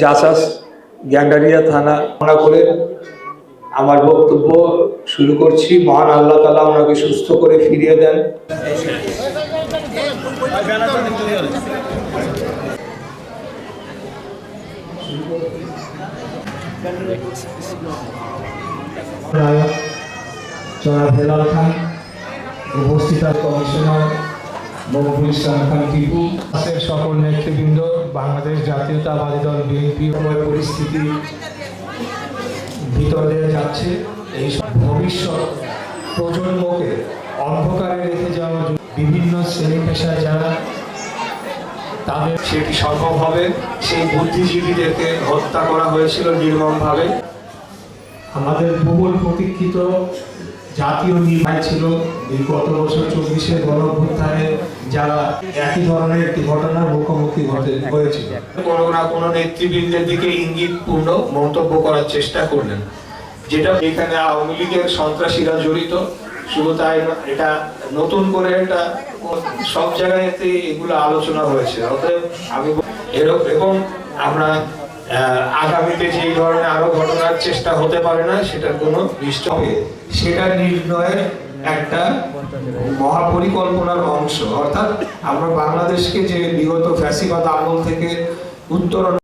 জাসাস গ্যান্ডারিয়া থানা করে আমার বক্তব্য শুরু করছি। মহান আল্লাহ তাআলা ওনাকে সুস্থ করে ফিরিয়ে দেন। জনাব হেলাল খান, উপস্থিত কমিশনার মকবুল ইসলাম খান টিপু, সকল নেতৃবৃন্দ, বাংলাদেশ জাতীয়তাবাদী দল বিএনপি পরিস্থিতি ভিতর দিয়ে যাচ্ছে। এই ভবিষ্যৎ প্রজন্মকে অন্ধকারে রেখে যাওয়ার জন্য বিভিন্ন শ্রেণী পেশায় যারা তাদের সেটি সম্ভব হবে, সেই বুদ্ধিজীবীদেরকে হত্যা করা হয়েছিল নির্মমভাবে। আমাদের বহুল প্রতীক্ষিত জাতীয় নির্বাচন ছিল গত বছর 24-এর গণঅভ্যুত্থানে যারা একই ধরনের একটি ঘটনার মুখোমুখি হয়েছিল। কোনো না কোনো নেতৃবৃন্দের দিকে ইঙ্গিতপূর্ণ মন্তব্য করার চেষ্টা করলেন, যেটা এখানে আওয়ামী লীগের সন্ত্রাসীরা জড়িত। শুধু তাই এটা নতুন করে এটা সব জায়গাতে এগুলো আলোচনা হয়েছে। অতএব আমি এবং আমরা আগামীতে যে ধরনের আরো ঘটনার চেষ্টা হতে পারে না সেটার কোনো নিশ্চয় সেটা নির্ণয়ের একটা মহাপরিকল্পনার অংশ। অর্থাৎ আমরা বাংলাদেশকে যে বিগত ফ্যাসিবাদ আমল থেকে উত্তরণ।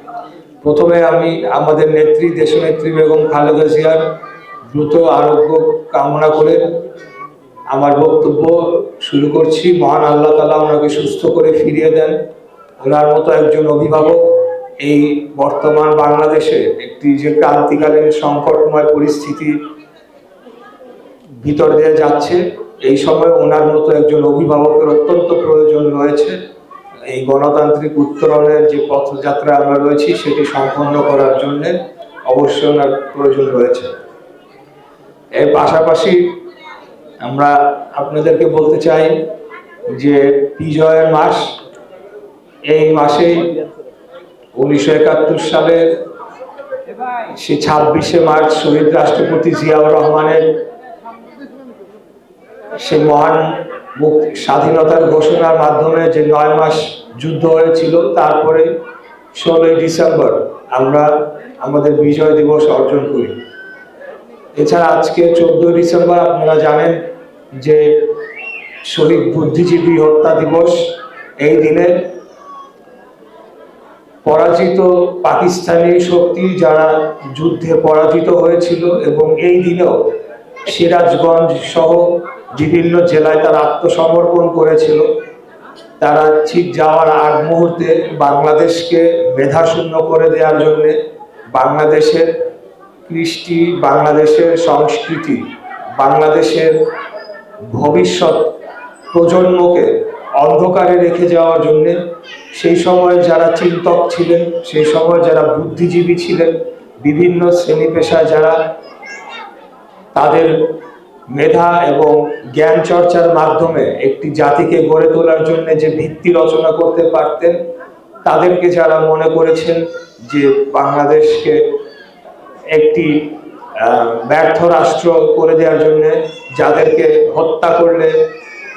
প্রথমে আমি আমাদের নেত্রী দেশনেত্রী বেগম খালেদা জিয়ার দ্রুত আরোগ্য কামনা করে আমার বক্তব্য শুরু করছি। মহান আল্লাহ তাআলা ওনাকে সুস্থ করে ফিরিয়ে দেন। ওনার মতো একজন অভিভাবক এই বর্তমান বাংলাদেশে একটি যে ক্রান্তিকালীন সংকটময় পরিস্থিতি ভিতর দিয়ে যাচ্ছে, এই সময় ওনার মতো একজন অভিভাবকের অত্যন্ত প্রয়োজন রয়েছে। এই গণতান্ত্রিক উত্তরণের যে পথযাত্রা আমরা রয়েছি সেটি সম্পন্ন করার জন্য অবশ্যই ওনার প্রয়োজন রয়েছে। এর পাশাপাশি আমরা আপনাদেরকে বলতে চাই যে বিজয়ের মাস, এই মাসেই 1971 সালের সে 26শে মার্চ শহীদ রাষ্ট্রপতি জিয়াউর রহমানের সে মহান স্বাধীনতার ঘোষণার মাধ্যমে যে 9 মাস যুদ্ধ হয়েছিল, তারপরে 16ই ডিসেম্বর আমরা আমাদের বিজয় দিবস অর্জন করি। এছাড়া আজকে 14 ডিসেম্বর আপনারা জানেন যে শহীদ বুদ্ধিজীবী হত্যা দিবস। এই দিনে পরাজিত পাকিস্তানি শক্তি যারা যুদ্ধে পরাজিত হয়েছিল এবং এই দিনেও সিরাজগঞ্জ সহ বিভিন্ন জেলায় তারা আত্মসমর্পণ করেছিল, তারা ঠিক যাওয়ার আগ মুহূর্তে বাংলাদেশকে মেধাশূন্য করে দেওয়ার জন্য বাংলাদেশের কৃষ্টি, বাংলাদেশের সংস্কৃতি, বাংলাদেশের ভবিষ্যৎ প্রজন্মকে অন্ধকারে রেখে যাওয়ার জন্য সেই সময় যারা চিন্তক ছিলেন, সেই সময় যারা বুদ্ধিজীবী ছিলেন, বিভিন্ন শ্রেণী পেশায় যারা তাদের মেধা এবং জ্ঞান চর্চার মাধ্যমে একটি জাতিকে গড়ে তোলার জন্য যে ভিত্তি রচনা করতে পারতেন, তাদেরকে যারা মনে করেছেন যে বাংলাদেশকে একটি ব্যর্থ রাষ্ট্র করে দেওয়ার জন্য যাদেরকে হত্যা করলে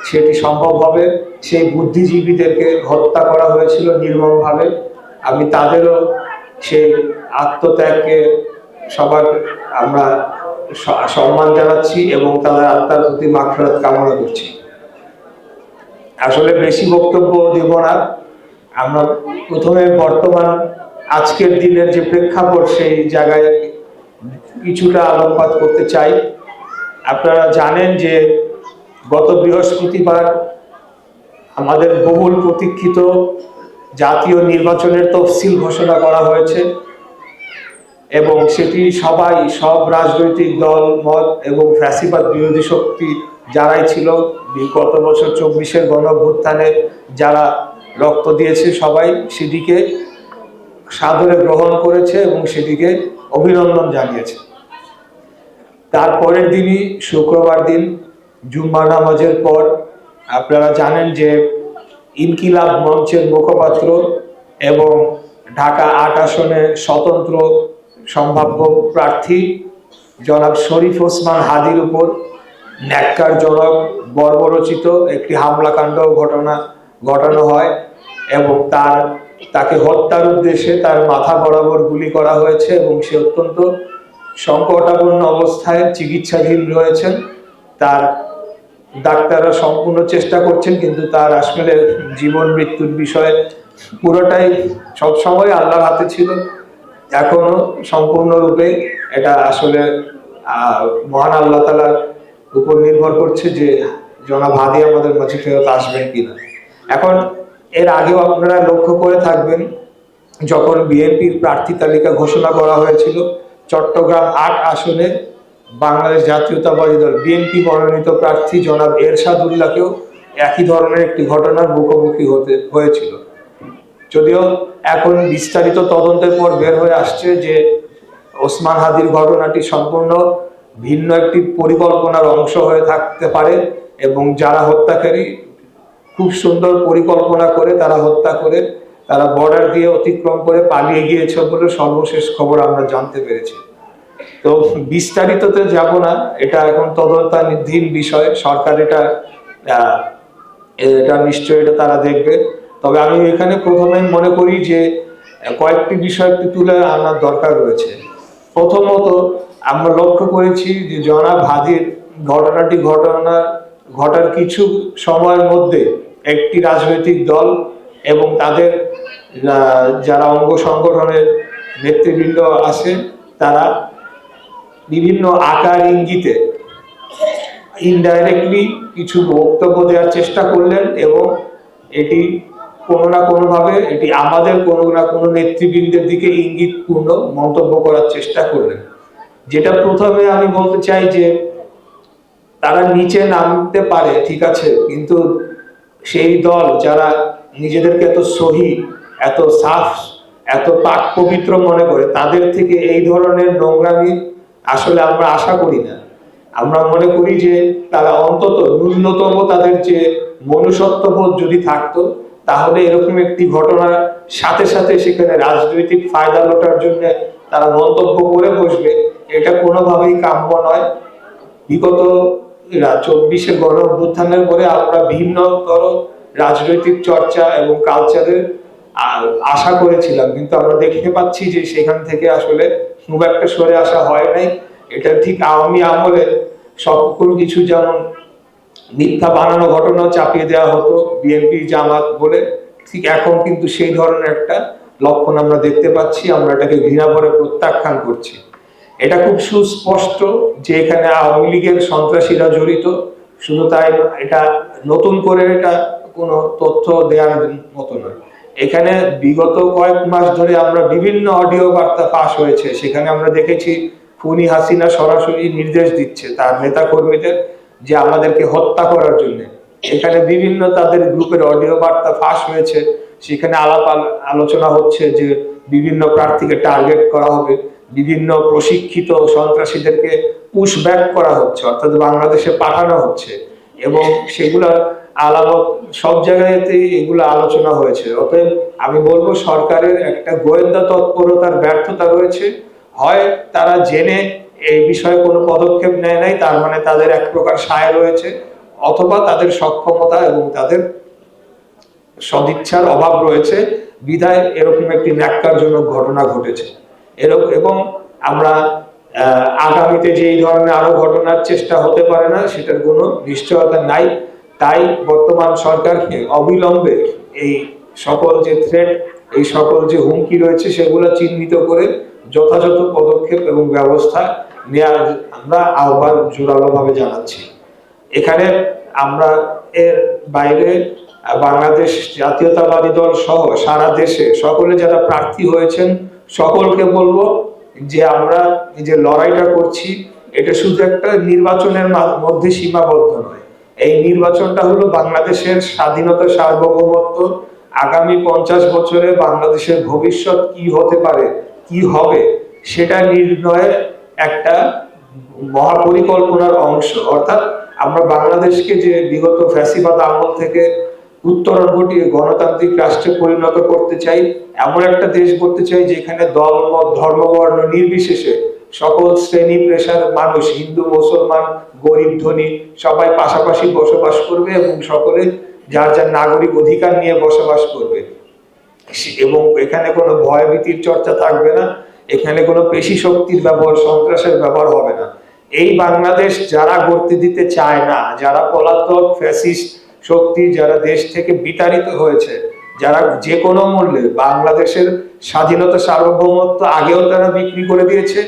সেটি সম্ভব হবে, সেই বুদ্ধিজীবীদেরকে হত্যা করা হয়েছিল নির্মমভাবে। আমি তাদেরও সেই আত্মত্যাগকে সবার আমরা সম্মান জানাচ্ছি এবং তাদের আত্মার প্রতি মাগফিরাত কামনা করছি। আসলে বেশি বক্তব্য দেব না, আমরা প্রথমে বর্তমান আজকের দিনের যে প্রেক্ষাপট সেই জায়গায় কিছুটা আলোকপাত করতে চাই। আপনারা জানেন যে গত বৃহস্পতিবার আমাদের বহুল প্রতীক্ষিত জাতীয় নির্বাচনের তফসিল ঘোষণা করা হয়েছে এবং সেটি সব রাজনৈতিক দল মত এবং ফ্যাসিবাদ বিরোধী শক্তি যারাই ছিল গত বছর 24-এর গণঅভ্যুত্থানে যারা রক্ত দিয়েছে সবাই সেটিকে সাদরে গ্রহণ করেছে এবং সেটিকে অভিনন্দন জানিয়েছে। তারপরের দিনই শুক্রবার দিন জুম্মা নামাজের পর আপনারা জানেন যে ইনকিলাব মঞ্চের মুখপাত্র এবং ঢাকা 8 আসনে স্বতন্ত্র সম্ভাব্য প্রার্থী জনাব শরীফ ওসমান হাদির উপর ন্যাক্কারজনক বর্বরচিত একটি হামলাকাণ্ড ঘটানো হয় এবং তার তাকে হত্যার উদ্দেশ্যে তার মাথা বরাবর গুলি করা হয়েছে এবং সে অত্যন্ত সংকটাপন্ন অবস্থায় চিকিৎসাধীন রয়েছেন। তার ডাক্তাররা সম্পূর্ণ চেষ্টা করছেন, কিন্তু তার আসলে জীবন মৃত্যুর বিষয়ে পুরোটাই সবসময় আল্লাহর হাতে ছিল। এখনো সম্পূর্ণরূপে এটা আসলে মহান আল্লাহ তাআলার উপর নির্ভর করছে যে জনাব হাদি আমাদের মাঝে ফেরত আসবেন কিনা। এখন এর আগেও আপনারা লক্ষ্য করে থাকবেন, যখন বিএনপির প্রার্থী তালিকা ঘোষণা করা হয়েছিল, চট্টগ্রাম ৮ আসনে বাংলাদেশ জাতীয়তাবাদী দল বিএনপি মনোনীত প্রার্থী জনাব এরশাদুল্লাহকেও একই ধরনের একটি ঘটনার মুখোমুখি হতে হয়েছিল। যদিও এখন বিস্তারিত তদন্তের পর বের হয়ে আসছে যে ওসমান হাদির ঘটনাটি সম্পূর্ণ ভিন্ন একটি পরিকল্পনার অংশ হয়ে থাকতে পারে এবং যারা হত্যাকারী খুব সুন্দর পরিকল্পনা করে তারা হত্যা করে তারা বর্ডার দিয়ে অতিক্রম করে পালিয়ে গিয়েছে বলে সর্বশেষ খবর আমরা জানতে পেরেছি। তো বিস্তারিততে যাব না, এটা এখন তদন্তাধীন বিষয়, সরকার এটা নিশ্চয়ই এটা তারা দেখবে। তবে আমি এখানে প্রথমে মনে করি যে কয়েকটি বিষয় একটু তুলে আনার দরকার রয়েছে। প্রথমত, আমরা লক্ষ্য করেছি যে জনাব হাদির ঘটার কিছু সময়ের মধ্যে একটি রাজনৈতিক দল এবং তাদের যারা অঙ্গ সংগঠনের নেতৃবৃন্দ আছে তারা বিভিন্ন আকার ইঙ্গিতে ইনডাইরেক্টলি কিছু বক্তব্য দেওয়ার চেষ্টা করলেন এবং এটি কোনো না কোনোভাবে এটি আমাদের কোনো না কোনো নেতৃবৃন্দের দিকে ইঙ্গিতপূর্ণ মন্তব্য করার চেষ্টা করলেন। যেটা প্রথমে আমি বলতে চাই যে তারা নিচে নামতে পারে ঠিক আছে, কিন্তু সেই দল যারা নিজেদেরকে এত সহি, এত সাফ, এত পাক পবিত্র মনে করে, তাদের থেকে এই ধরনের নোংরামি আসলে আমরা আশা করি না। আমরা মনে করি যে তারা অন্তত ন্যূনতম তাদের যে মনুষ্যত্ববোধ যদি থাকতো, তাহলে এরকম একটি ঘটনার সাথে সাথে সেখানে রাজনৈতিক ফায়দা লোটার জন্য তারা মন্তব্য করে বসবে, এটা কোনোভাবেই কাম্য নয়। বিগত 24-এর গণ অভ্যুত্থানের পরে আমরা ভিন্নতর রাজনৈতিক চর্চা এবং কালচারের আশা করেছিলাম, কিন্তু আমরা দেখতে পাচ্ছি যে সেখান থেকে আসলে খুব একটা সরে আসা হয় নাই। এটা ঠিক আওয়ামী আমলে সকল কিছু যেমন মিথ্যা বানানো ঘটনা চাপিয়ে দেওয়া হতো বিএনপি জামাত বলে, ঠিক এখন কিন্তু সেই ধরনের একটা লক্ষণ আমরা দেখতে পাচ্ছি। আমরা এটাকে ঘৃণা করে প্রত্যাখ্যান করছি। এটা খুব সুস্পষ্ট যে এখানে আওয়ামী লীগের সন্ত্রাসীরা জড়িত। শুধু তাই এটা নতুন করে এটা কোনো তথ্য দেওয়ার মতো নয়। এখানে বিগত কয়েক মাস ধরে আমরা বিভিন্ন অডিও বার্তা ফাঁস হয়েছে, সেখানে আমরা দেখেছি খুনি হাসিনা সরাসরি নির্দেশ দিচ্ছে তার নেতা কর্মীদের যে আমাদেরকে হত্যা করার জন্য। এখানে বিভিন্ন তাদের গ্রুপের অডিও বার্তা ফাঁস হয়েছে, সেখানে আলোচনা হচ্ছে যে বিভিন্ন প্রার্থীকে টার্গেট করা হবে, বিভিন্ন প্রশিক্ষিত সন্ত্রাসীদেরকে পুশ ব্যাক করা হচ্ছে, অর্থাৎ বাংলাদেশে পাঠানো হচ্ছে, এবং সেগুলোর আলামত সব জায়গাতেই এগুলো আলোচনা হয়েছে। অতএব আমি বলবো সরকারের একটা গোয়েন্দা তৎপরতার ব্যর্থতা রয়েছে। হয় তারা জেনে এই বিষয়ে কোনো পদক্ষেপ নেয় নাই, তার মানে তাদের এক প্রকার সায় রয়েছে, অথবা তাদের সক্ষমতা এবং তাদের সদিচ্ছার অভাব রয়েছে বিধায় এরকম একটি ন্যাক্কারজনক ঘটনা ঘটেছে। এবং আমরা আগামীতে যে এই ধরনের আরো ঘটনার চেষ্টা হতে পারে না সেটার কোনো নিশ্চয়তা নাই। তাই বর্তমান সরকারকে অবিলম্বে এই সকল যে থ্রেট, এই সকল যে হুমকি রয়েছে সেগুলো চিহ্নিত করে যথাযথ পদক্ষেপ এবং ব্যবস্থা নেওয়ার আমরা আহ্বান জোরালোভাবে জানাচ্ছি। এখানে আমরা এর বাইরে বাংলাদেশ জাতীয়তাবাদী দল সহ সারা দেশে সকলে যারা প্রার্থী হয়েছেন সকলকে বলবো যে আমরা যে লড়াইটা করছি এটা শুধু একটা নির্বাচনের মধ্যে সীমাবদ্ধ নয়। এই নির্বাচনটা হলো বাংলাদেশের স্বাধীনতা, সার্বভৌমত্ব, আগামী 50 বছরে বাংলাদেশের ভবিষ্যৎ কি হতে পারে, কি হবে সেটা নির্ণয়ের একটা মহাপরিকল্পনার অংশ। অর্থাৎ আমরা বাংলাদেশকে যে বিগত ফ্যাসিবাদ আমল থেকে উত্তরণ ঘটিয়ে গণতান্ত্রিক রাষ্ট্রে পরিণত করতে চাই, এমন একটা দেশ করতে চাই যেখানে দল, মত, ধর্ম, বর্ণ নির্বিশেষে সকল শ্রেণী পেশার মানুষ, হিন্দু, মুসলমান, গরিব, ধনী সবাই পাশাপাশি বসবাস করবে এবং সকলে যার যার নাগরিক অধিকার নিয়ে বসবাস করবে। এবং এখানে কোনো ভয়ভীতির চর্চা থাকবে না, এখানে কোনো পেশি শক্তির ব্যবহার, সন্ত্রাসের ব্যবহার হবে না। এই বাংলাদেশ যারা গড়তে দিতে চায় না, যারা পলাতক ফ্যাসিস্ট শক্তি, যারা দেশ থেকে বিতাড়িত হয়েছে, যারা যে কোনো মূল্যে বাংলাদেশের স্বাধীনতা সার্বভৌমত্ব আগেও তারা বিক্রি করে দিয়েছে,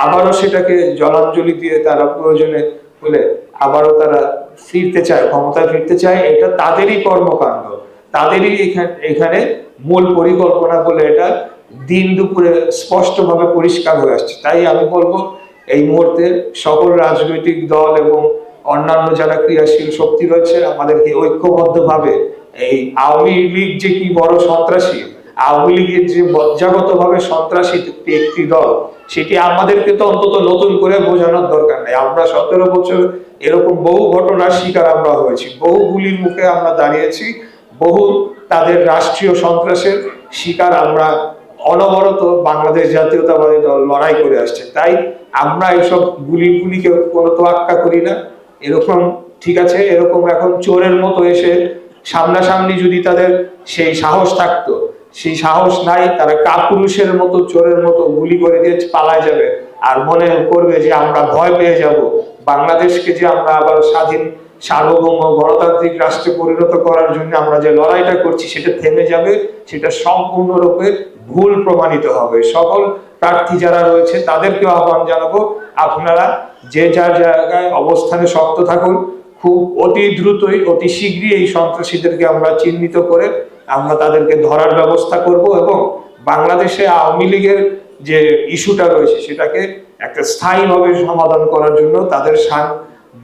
আবারও সেটাকে জলাঞ্জলি দিয়ে তারা প্রয়োজনে বলে আবারও তারা ফিরতে চায়, ক্ষমতায় ফিরতে চায়, এটা তাদেরই কর্মকাণ্ড, তাদেরই এখানে মূল পরিকল্পনা বলে এটা দিন দুপুরে স্পষ্টভাবে পরিষ্কার হয়ে আসছে। তাই আমি বলবো এই মুহূর্তে সকল রাজনৈতিক দল এবং অন্যান্য যারা ক্রিয়াশীল শক্তি রয়েছে আমাদেরকে ঐক্যবদ্ধভাবে এই আওয়ামী লীগ যে কি বড় সন্ত্রাসী, আওয়ামী লীগের যে বজ্জাগতভাবে সন্ত্রাসী একটি দল, সেটি আমাদেরকে তো অন্তত নতুন করে বোঝানোর দরকার নেই। আমরা 17 বছর এরকম বহু ঘটনার শিকার আমরা হয়েছি, বহু গুলির মুখে আমরা দাঁড়িয়েছি, বহু তাদের রাষ্ট্রীয় সন্ত্রাসের শিকার আমরা অনবরত বাংলাদেশ জাতীয়তাবাদী দল লড়াই করে আসছে। তাই আমরা এসব গুলিকে কোনো তোয়াক্কা করি না। এরকম ঠিক আছে, এরকম এখন চোরের মতো এসে সামনাসামনি যদি তাদের সেই সাহস থাকতো, সেই সাহস নাই, তারা কাপুরুষের মতো চোরের মতো গুলি করে দিয়ে পালায় যাবে আর মনে করবে যে আমরা ভয় পেয়ে যাব, বাংলাদেশকে যে আমরা আবার স্বাধীন সার্বভৌম গণতান্ত্রিক রাষ্ট্রে পরিণত করার জন্য আমরা যে লড়াইটা করছি সেটা থেমে যাবে, সেটা সম্পূর্ণরূপে ভুল প্রমাণিত হবে। সকল প্রার্থী যারা রয়েছে তাদেরকে আহ্বান জানাবো, আপনারা যে যার জায়গায় অবস্থানে শক্ত থাকুন। খুব অতি দ্রুতই, অতি শীঘ্রই এই সন্ত্রাসীদেরকে আমরা চিহ্নিত করে আমরা তাদেরকে ধরার ব্যবস্থা করব এবং বাংলাদেশে আওয়ামী লীগের যে ইস্যুটা রয়েছে সেটাকে একটা স্থায়ীভাবে সমাধান করার জন্য, তাদের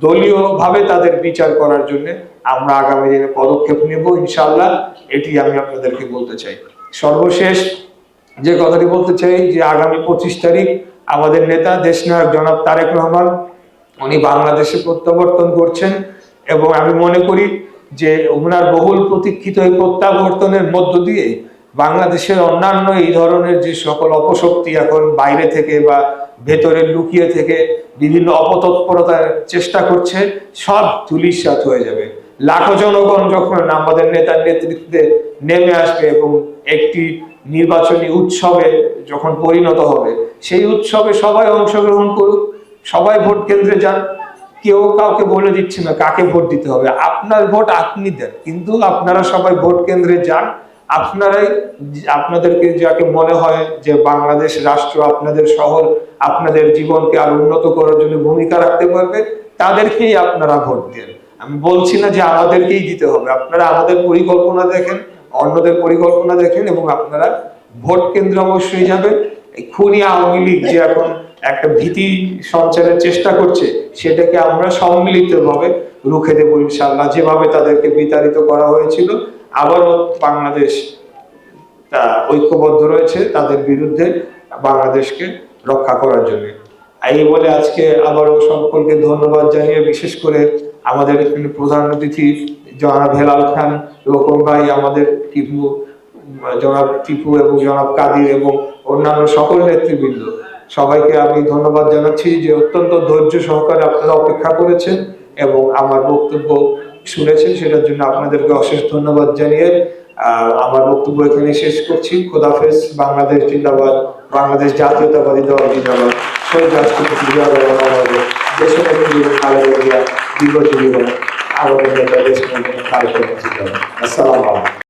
দলীয়ভাবে তাদের বিচার করার জন্য আমরা আগামী দিনে পদক্ষেপ নেব ইনশাআল্লাহ। এটি আমি আপনাদেরকে বলতে চাই। সর্বশেষ যে কথাটি বলতে চাই যে আগামী 25 তারিখ আমাদের নেতা দেশনায়ক জনাব তারেক রহমান উনি বাংলাদেশে প্রত্যাবর্তন করছেন এবং আমি মনে করি যে ওনার বহুল প্রতীক্ষিত এই প্রত্যাবর্তনের মধ্য দিয়ে বাংলাদেশের অন্যান্য এই ধরনের যে সকল অপশক্তি এখন বাইরে থেকে বা ভেতরে লুকিয়ে থেকে বিভিন্ন অপতৎপরতার চেষ্টা করছে, সব ধূলিসাৎ হয়ে যাবে। লাখো জনগণ যখন আমাদের নেতার নেতৃত্বে নেমে আসবে এবং একটি নির্বাচনী উৎসবে যখন পরিণত হবে, সেই উৎসবে সবাই অংশগ্রহণ করুক, সবাই ভোট কেন্দ্রে যান। কেউ কাউকে বলে দিচ্ছে না কাকে ভোট দিতে হবে, আপনার ভোট আপনি দেন, কিন্তু আপনারা সবাই ভোট কেন্দ্রে যান। আপনারাই আপনাদেরকে যাকে মনে হয় যে বাংলাদেশ রাষ্ট্র আপনাদের শহর আপনাদের জীবনকে আরো উন্নত করার জন্য ভূমিকা রাখতে পারবে, তাদেরকেই আপনারা ভোট দেন। আমি বলছি না যে আমাদেরকেই দিতে হবে, আপনারা আমাদের পরিকল্পনা দেখেন, অন্যদের পরিকল্পনা দেখেন এবং আপনারা ভোট কেন্দ্রে অবশ্যই যাবেন। এই খুনি আওয়ামী লীগ যে এখন একটা ভীতি সঞ্চারের চেষ্টা করছে, সেটাকে আমরা সম্মিলিতভাবে রুখে দেবো ইনশাআল্লাহ। যেভাবে তাদেরকে বিতাড়িত করা হয়েছিল, আবারও বাংলাদেশ ঐক্যবদ্ধ রয়েছে তাদের বিরুদ্ধে বাংলাদেশকে রক্ষা করার জন্য। এই বলে আজকে আবারও সকলকে ধন্যবাদ জানিয়ে, বিশেষ করে আমাদের এখানে প্রধান অতিথি জনাব হেলাল খান, রকম ভাই, আমাদের টিপু, জনাব টিপু এবং জনাব কাদির এবং অন্যান্য সকল নেতৃবৃন্দ, সবাইকে আমি ধন্যবাদ জানাচ্ছি যে অত্যন্ত ধৈর্য সহকারে আপনারা অপেক্ষা করেছেন এবং আমার বক্তব্য শুনেছেন, সেটার জন্য আপনাদেরকে অশেষ ধন্যবাদ জানিয়ে আমার বক্তব্য এখানে শেষ করছি। খোদাফেজ। বাংলাদেশ জিন্দাবাদ, বাংলাদেশ জাতীয়তাবাদী দল জিন্দাবাদ, শহীদ রাষ্ট্রপতি জিয়া রহমান আমাদের দেশের খালেদা জিয়া দীর্ঘজীবী হন, আমাদের নেতা দেশ খালেদা জিয়া। আসসালামু আলাইকুম।